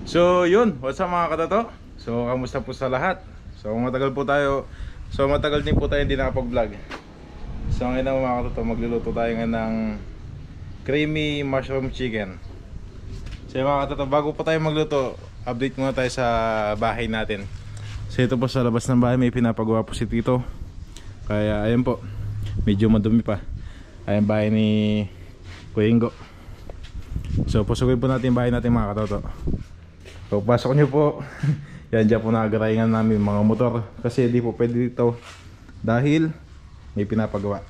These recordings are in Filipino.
So yun, what's up mga katoto? So kamusta po sa lahat? Matagal din po tayo hindi nakapag-vlog. So ngayon na mga katoto, magluluto tayo ngayon ng creamy mushroom chicken. So mga katoto, bago pa tayo magluto, update muna tayo sa bahay natin. So ito po sa labas ng bahay, may pinapagawa po si Tito. Kaya ayun po, medyo madumi pa. Ayan bahay ni Kuya Ingo. So pasukin po natin yung bahay natin mga katoto. So pasok nyo po. Yan, dyan po nakagarayangan namin mga motor. Kasi di po pwede dito dahil may pinapagawa.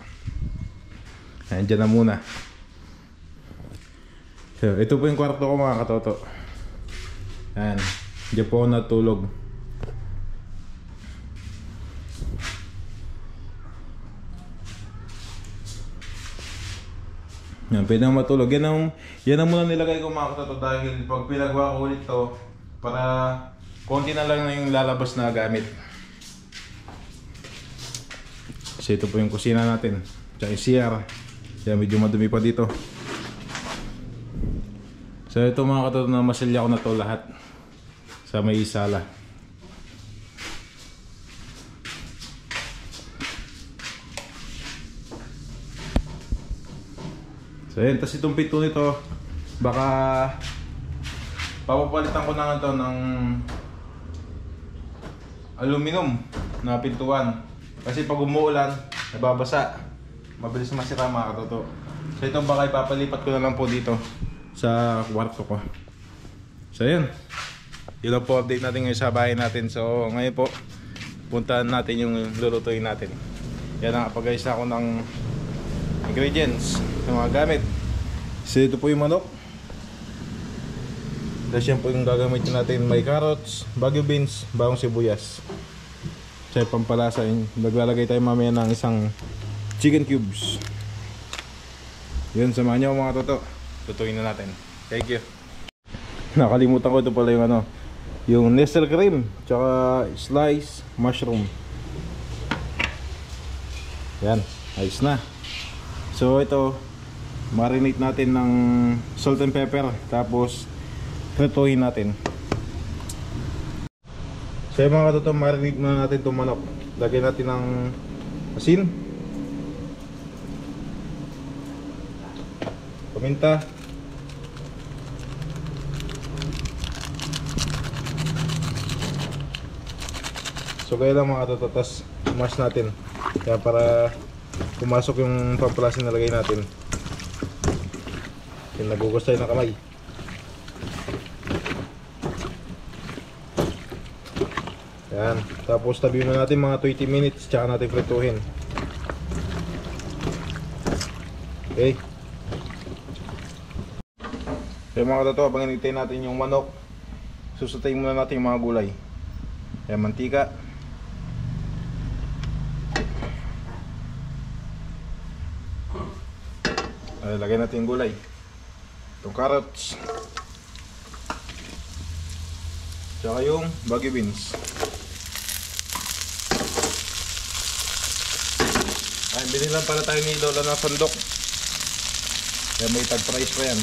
Ayan, dyan na muna. So ito po yung kwarto ko mga katoto. Ayan, dyan po ako natulog. Yan, pwede na matulog. Yan ang muna nilagay ko mga katoto dahil pag pinagawa ko ulit to, para konti na lang yung lalabas na gamit. Kasi ito po yung kusina natin. Tsaka yung CR. Kaya medyo madumi pa dito. So ito mga katoto, na masilya ko na to lahat sa may sala. So yun, tas itong pinto nito, baka papapalitan ko na ito ng aluminum na pintuan. Kasi pag umuulan, nababasa, mabilis masira mga katoto. So ito baka ipapalipat ko na lang po dito sa kwarto ko. So yun, yun lang po update natin ngayon sa bahay natin. So ngayon po, puntahan natin yung lulutuin natin. Yan, nakapag-ayos na ako ng ingredients sa mga gamit. So ito po yung manok. Tapos yan po yung gagamitin natin. May carrots, bagu beans, bawang sibuyas. Sa pampalasa, naglalagay tayo mamaya ng isang chicken cubes. Yun, samahan nyo mga toto. Tutuin na natin. Thank you. Nakalimutan ko, ito pala yung yung Nestle cream tsaka slice mushroom. Yan, ayos na. So ito, marinate natin ng salt and pepper. Tapos prituhin natin. So yung mga katoto, marinate na natin itong manok. Lagyan natin ng asin, paminta, so gaya lang mga katoto. Tapos mash natin. Kaya para pumasok yung pampalasa na lagay natin. Yung nagugas tayo ng kamay. Yan. Tapos tabi mo natin mga 20 minutes. Tsaka natin prituhin. Okay. So mga katoto, habang hinintay natin yung manok, susutayin muna natin yung mga gulay. Yan, mantika. Lagyan natin yung gulay. Itong carrots. Tsaka yung bagu beans. Ay, binilang pala tayo ni Lola na sandok. Kaya may tag price pa yan.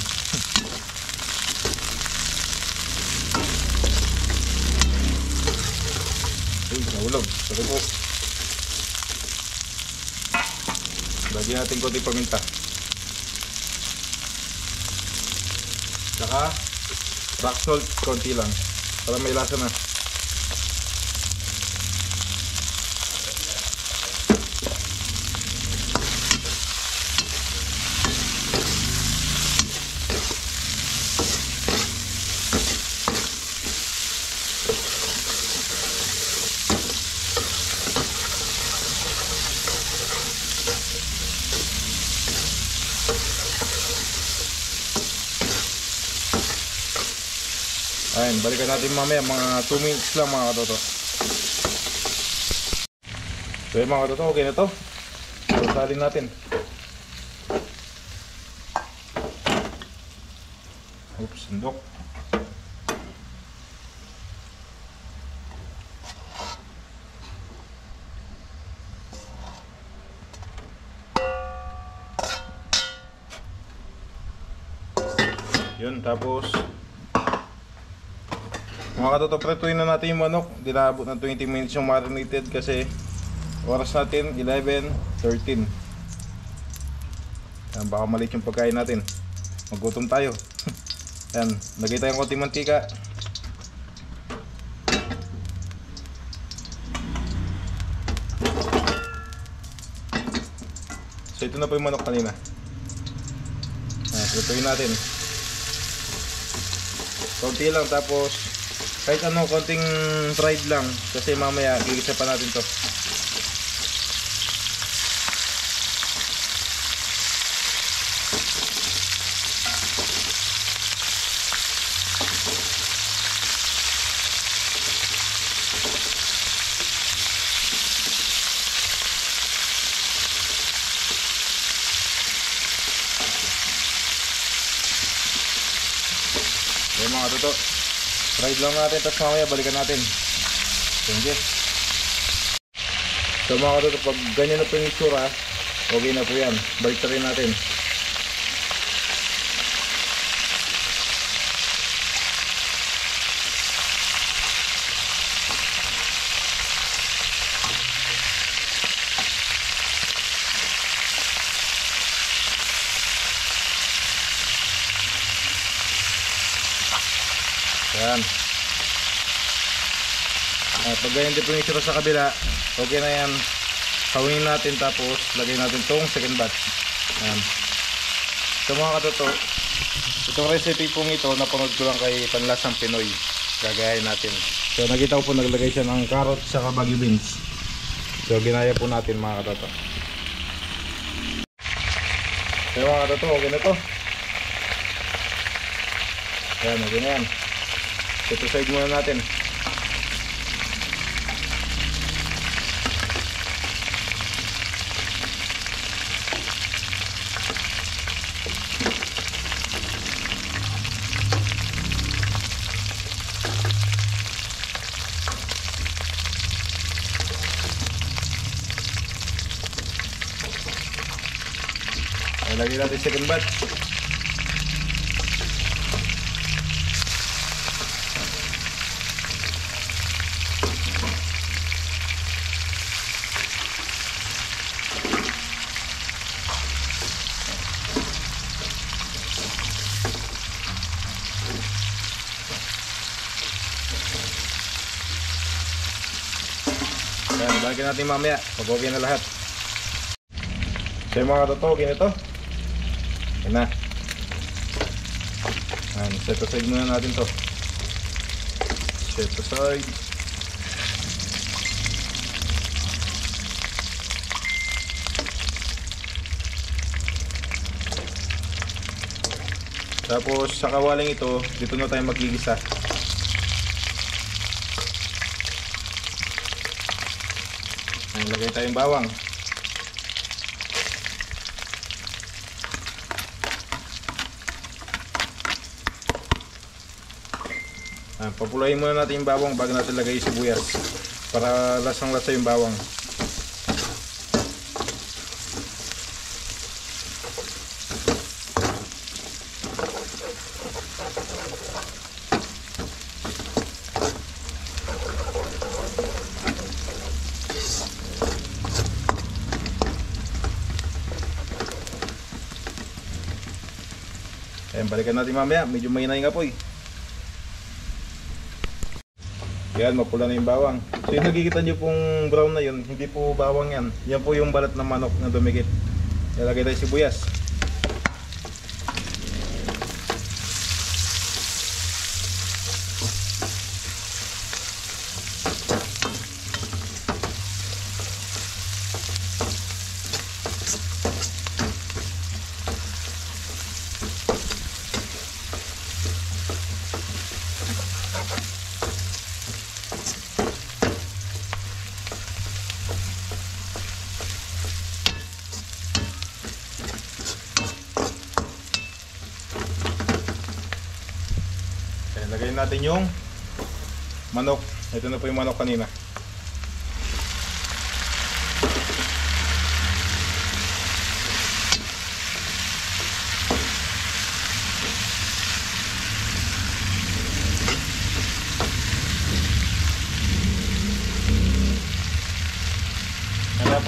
Uy, nahulog. Sorry po. Lagyan natin konti paminta. Saka rock salt, konti lang para may lasa na. Ayun, balikan natin mamaya mga 2 minutes lang mga katoto. So yun mga katoto, okay na to. So salin natin. Oops, sandok. Yun, tapos Mga katoto, pretuin na natin yung manok. Dinabot ng 20 minutes yung marinated kasi oras natin 11:13. Yan, baka malit yung pagkain natin. Magutom tayo. Yan, lagay tayong konting mantika. So ito na po yung manok kanina. Pretuin natin. Konti lang, tapos kahit anong konting fried lang kasi mamaya gigisa pa natin to. Yung mga toto, fried lang natin, tapos mamaya balikan natin. Thank you. So mga toto, pag ganyan na po yung itsura, okay na po yan. Balik rin natin. Yan. Pag ganyan din po yung itsura sa kabila, okay na yan. Hawingin natin, tapos lagay natin tong second batch. Yan. So mga katoto, itong recipe pong ito, napanood ko lang kay Panlasang Pinoy. Gagayahin natin. So nakita ko po naglagay siya ng carrot sa Baguio beans. So ginaya po natin mga katoto. So mga katoto, okay na to. Yan, okay na yan. Ito side muna natin. Lagyan natin second batch. Ayan, balikin natin mamaya pag okay na lahat. So yung mga katoto, okay na ito. Ayan na. Ayan, set aside muna natin to. Set aside. Tapos sa kawaling ito, dito na tayo magigisa. Lagay tayong bawang. Papulayin muna natin yung bawang bago natin lagay yung sibuyas para lasang-lasa yung bawang. Ayan, balikan natin mamaya, medyo mahina yung apoy. Yan, mapula na yung bawang. So yung nakikita nyo pong brown na yun, hindi po bawang yan. Yan po yung balat ng manok na dumikit. Ilagay tayo sibuyas. Lagyan natin yung manok. Ito na po yung manok kanina.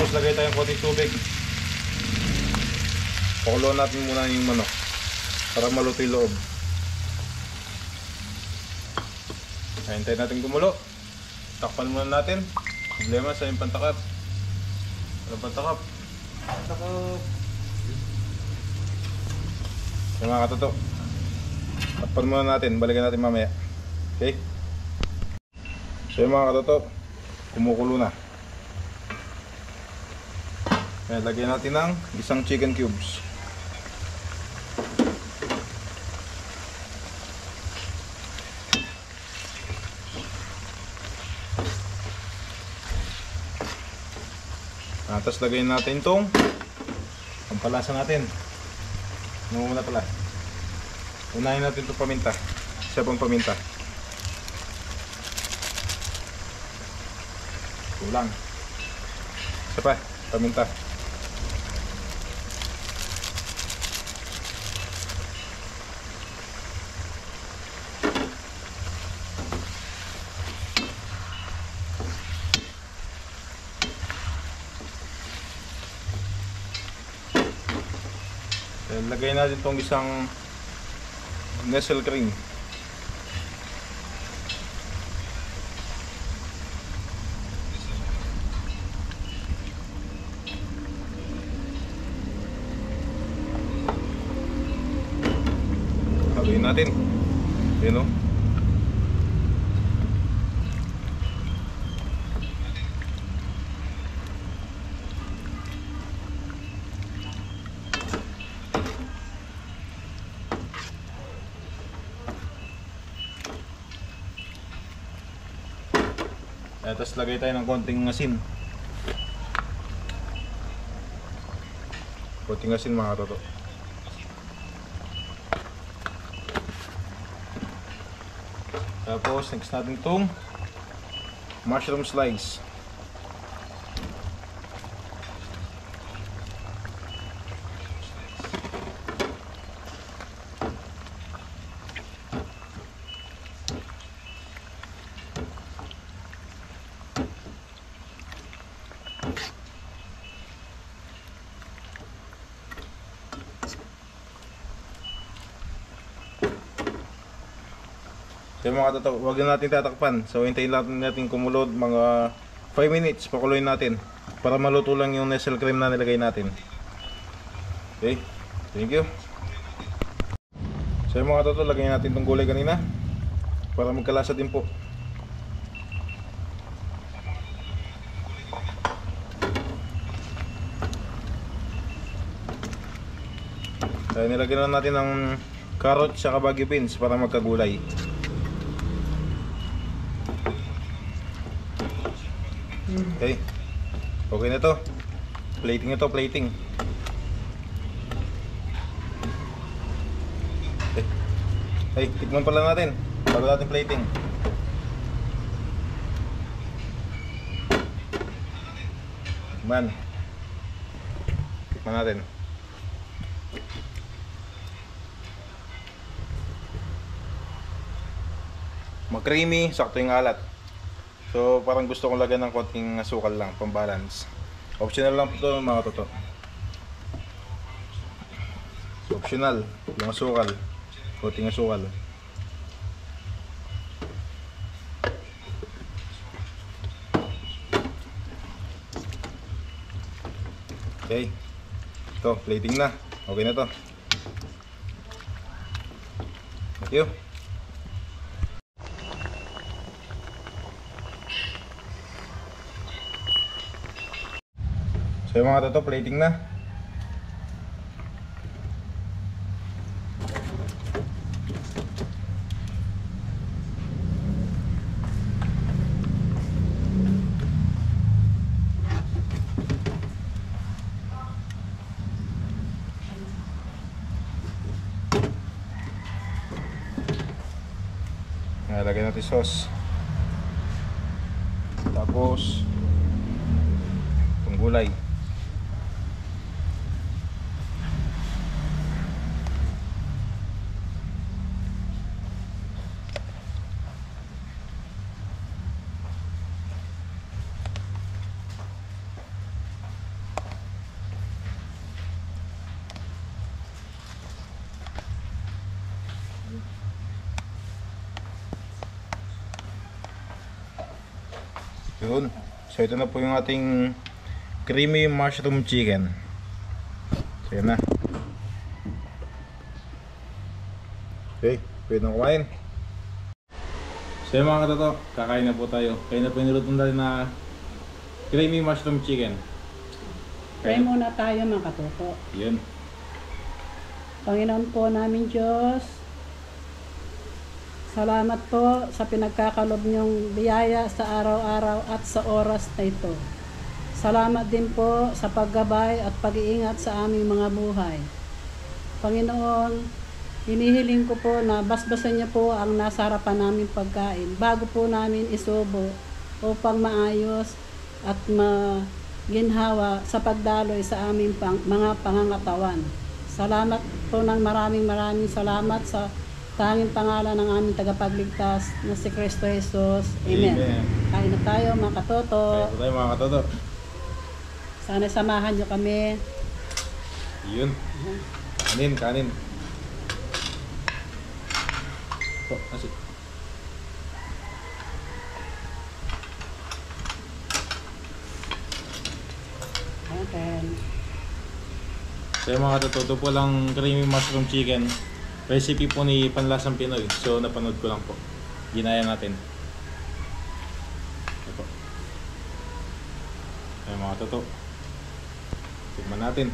Tapos lagay tayong konting tubig. Pakuluan natin muna yung manok para maluto yung loob. Hintayin natin gumulo. Takpan muna natin. Problema sa yung pantakap. Walang pantakap. Pantakap. Yung mga katoto. Takpan muna natin. Balikan natin mamaya. Okay? So yung mga katoto, kumukulo na. Kaya lagyan natin ng isang chicken cubes. Tapos lagyan natin itong pampalasa natin. Ano muna pala? Unahin natin itong paminta. Isa pang paminta. Kulang. Isa pa, paminta. Lagay natin itong isang Nestle cream. Haluin natin. Ayan o. Tapos lagay tayo ng konting asin. Konting asin mga katoto. Tapos next natin itong mushroom slice. So mga katoto, huwag na natin tatakpan. So hintayin natin kumulod mga 5 minutes. Pakuluin natin para maluto lang yung Nestle cream na nilagay natin. Okay, thank you. So mga katoto, lagyan natin itong gulay kanina para magkalasa din po. So nilagyan na natin ng carrot at baggy beans para magkagulay. Okay. Okay na to. Plating ito, plating. Okay. Hey, tikman pala natin bago natin plating. Tikman. Tikman natin. Mag-creamy, sakto yung alat. So parang gusto kong lagyan ng konting asukal lang, pang-balance. Optional lang ito mga toto. So, optional, yung asukal. Konting asukal. Okay. Ito, plating na. Okay na to. Thank you. So yung mga toto, plating na. Lagyan natin sauce. Tapos itong gulay. Yun. So ito na po yung ating creamy mushroom chicken. So yan na. Okay, pwede na kumain. So yun mga katoto, kakain na po tayo. Kaya na po yung niluto natin na creamy mushroom chicken. Pray muna tayo mga katoto. Yun. Panginoon po namin Diyos, salamat po sa pinagkakalob niyong biyaya sa araw-araw at sa oras na ito. Salamat din po sa paggabay at pag-iingat sa aming mga buhay. Panginoon, hinihiling ko po na basbasan niyo po ang nasa harapan naming pagkain bago po namin isubo upang maayos at maginhawa sa pagdaloy sa aming mga pangangatawan. Salamat po ng maraming salamat sa tanging pangalan ng aming tagapagligtas na si Kristo Jesus. Amen. Amen. Kain na tayo mga katoto. Kain na tayo mga katoto. Sana samahan niyo kami. Yun. Kanin, kanin. Oh, nasi. Okay. So yung mga katoto po lang creamy mushroom chicken. Recipe po ni Panlasang Pinoy. So napanood ko lang po. Ginaya natin. Ito po. So yung mga katoto. Tignan natin.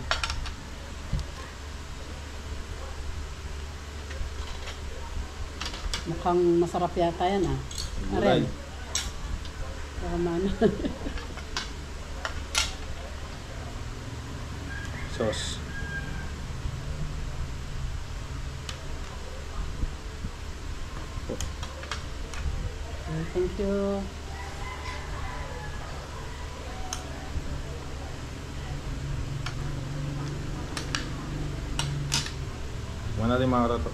Mukhang masarap yata yan ah. Gulay. Tama na. Sauce. Thank you. Tignan natin mga katoto.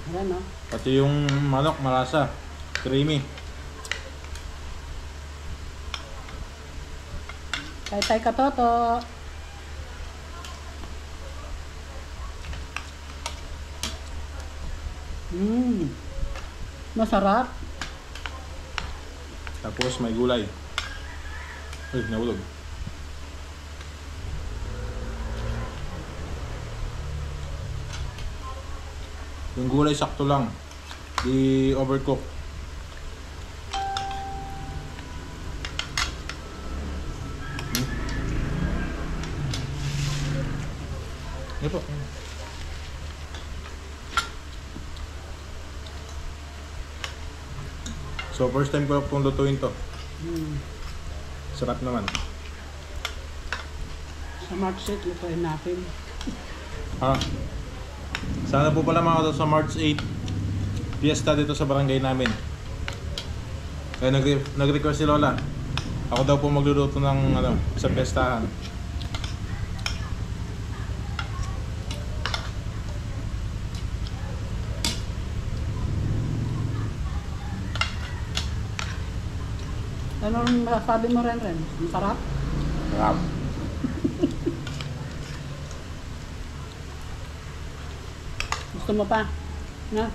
Ayan no. Pati yung manok malasa. Creamy. Tay katoto. Masarap. Tapos may gulay. Uy, nahulog. Yung gulay sakto lang. Di overcook. Ito po. So first time ko pong lutuin to. Sarap naman. Sa March 8, lutuin natin. Ah. Sana po pala mga katoto sa March 8 fiesta dito sa barangay namin. Kaya nag-request si Lola. Ako daw po magluluto ng sa fiestahan. Anong masasabi mo Ren? Masarap? Sarap. Gusto mo pa? Na?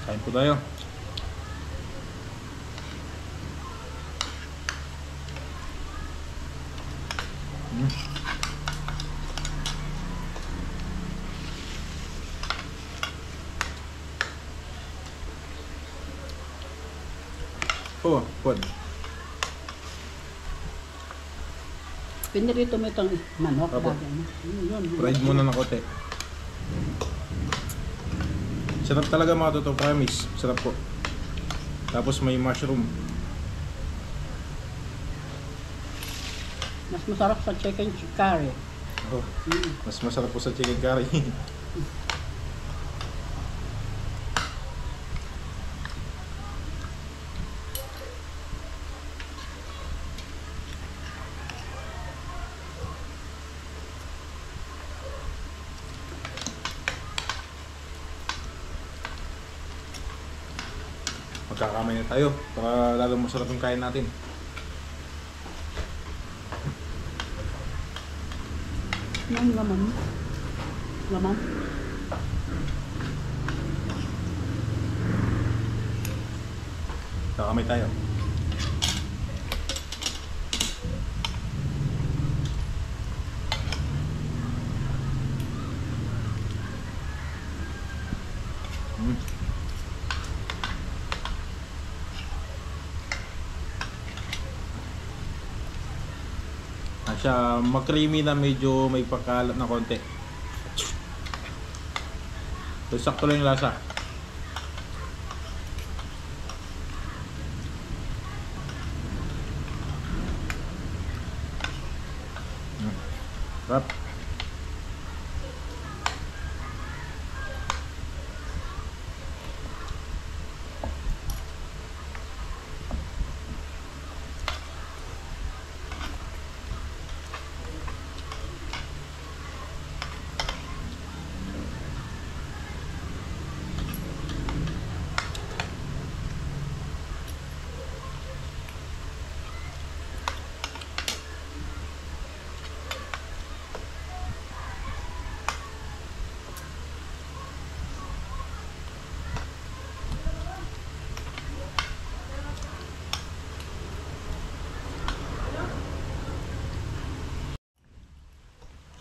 Kain po tayo. Oh, pod. Pinirito mo itong manok. Apo. Lagi, no? Yun. Fried muna ng kote. Sarap talaga mga toto, promise. Sarap po. Tapos may mushroom. Mas masarap sa chicken curry. Oh, mas masarap po sa chicken curry. magkakamay na tayo para lalo masarap yung kain natin. Ang laman. Laman. Kakamay tayo. Siya mag-creamy na medyo may pagkalat na konti. So, sakto lang yung lasa. Sarap.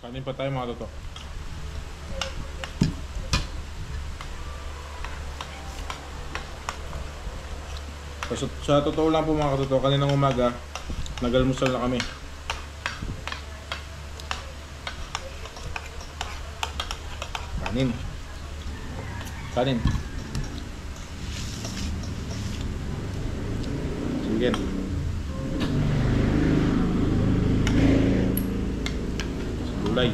Kanin pa tayo mga toto. Sa totoo lang po mga katoto, kaninang umaga nag-almusal na kami. Kanin. Kanin. Sige. Gulay.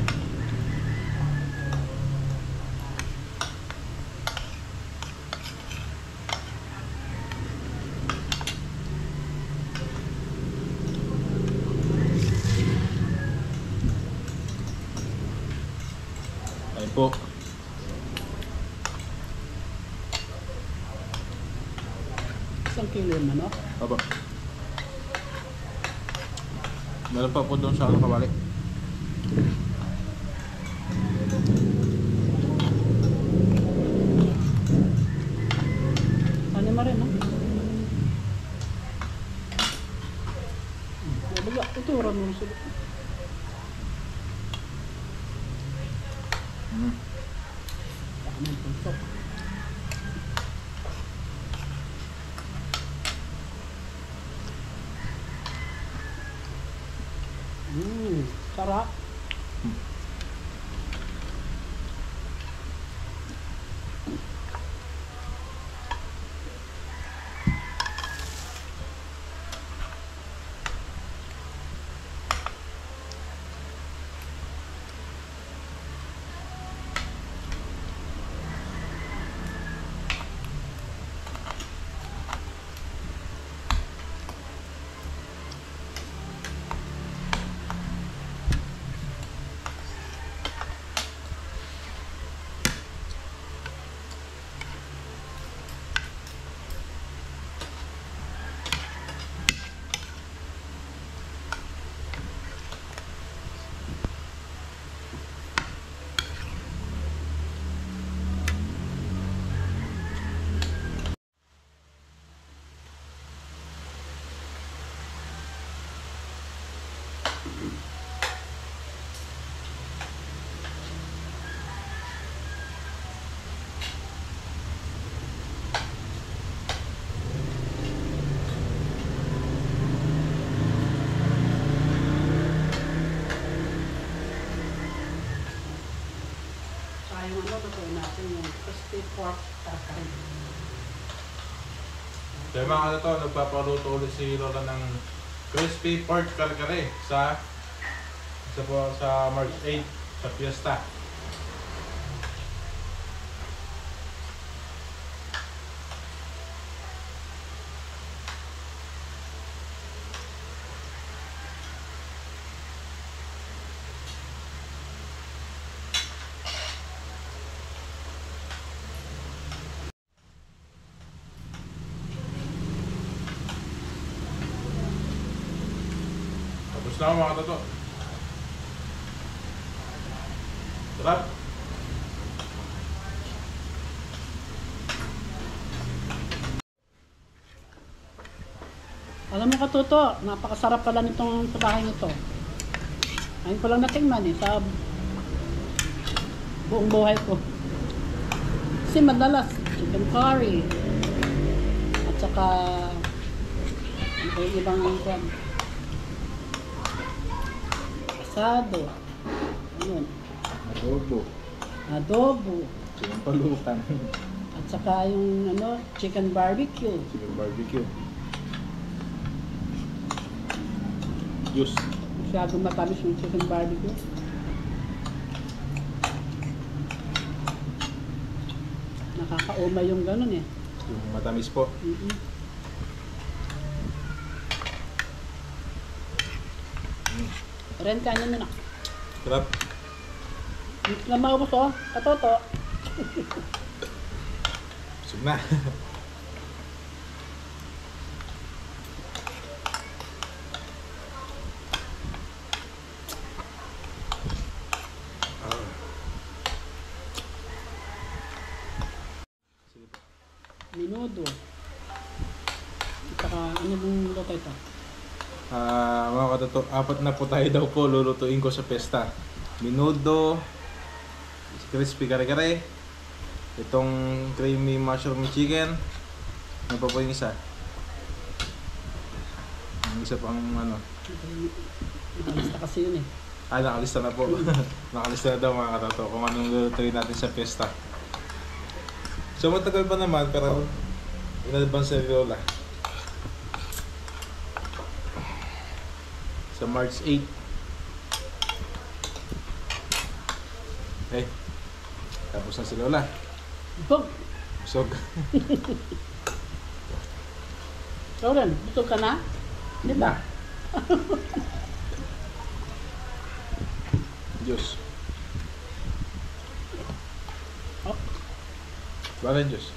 Ayun po. Isang kilo yung manok. Aba. Meron pa po doon sa ano kawali. Ano mo rin, no? Wala, tuturan mo sila. Dami ng puso. Sarap. Yung ano, totoo natin yung crispy pork tarkari. Kaya mga katoto, nagpapaluto ulit si Lola ng crispy pork kare-kare sa March 8 sa Fiesta. Tapos na ako mga katoto. Sarap. Alam mo katuto, napakasarap pala nitong sa bahay nito. Ayun ko lang natingnan eh, sa buong buhay ko. Kasi madalas, chicken curry. At saka, ano pa yung ibang kwan? Asado. Ayun. Adobo. Adobo. Chicken palukan. At saka yung ano, chicken barbecue. Chicken barbecue. Juice. Masyadong matamis yung chicken barbecue. Nakakauma yung ganun eh. Yung matamis po. Mm-mm. Ren, kanin mo na. Sarap. Hindi na maubos oh. Katoto. Busog na. Minudo. At saka ano bang luto ito? Mga katoto, 4 na po tayo daw po lulutuin ko sa pesta. Minudo, crispy kare-kare, itong creamy mushroom chicken. Ano pa po yung isa? Ang isa pang ano. Nakalista kasi yun eh. Nakalista na po. Nakalista na daw mga katoto kung anong lulutuin natin sa pesta. So matagal pa naman pero in-advance na ni Lola. Sa March 8. Tapos na si Lola. Bug! Busog. Lauren, busog ka na? Di ba? Diyos. Oh, Bakit Diyos?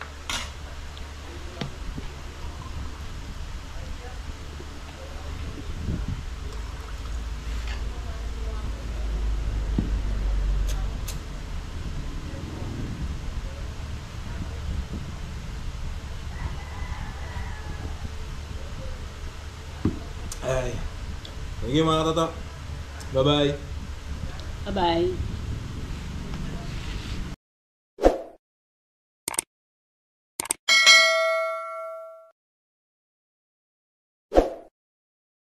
Ay. Thank you mga katoto. Bye-bye. bye-bye.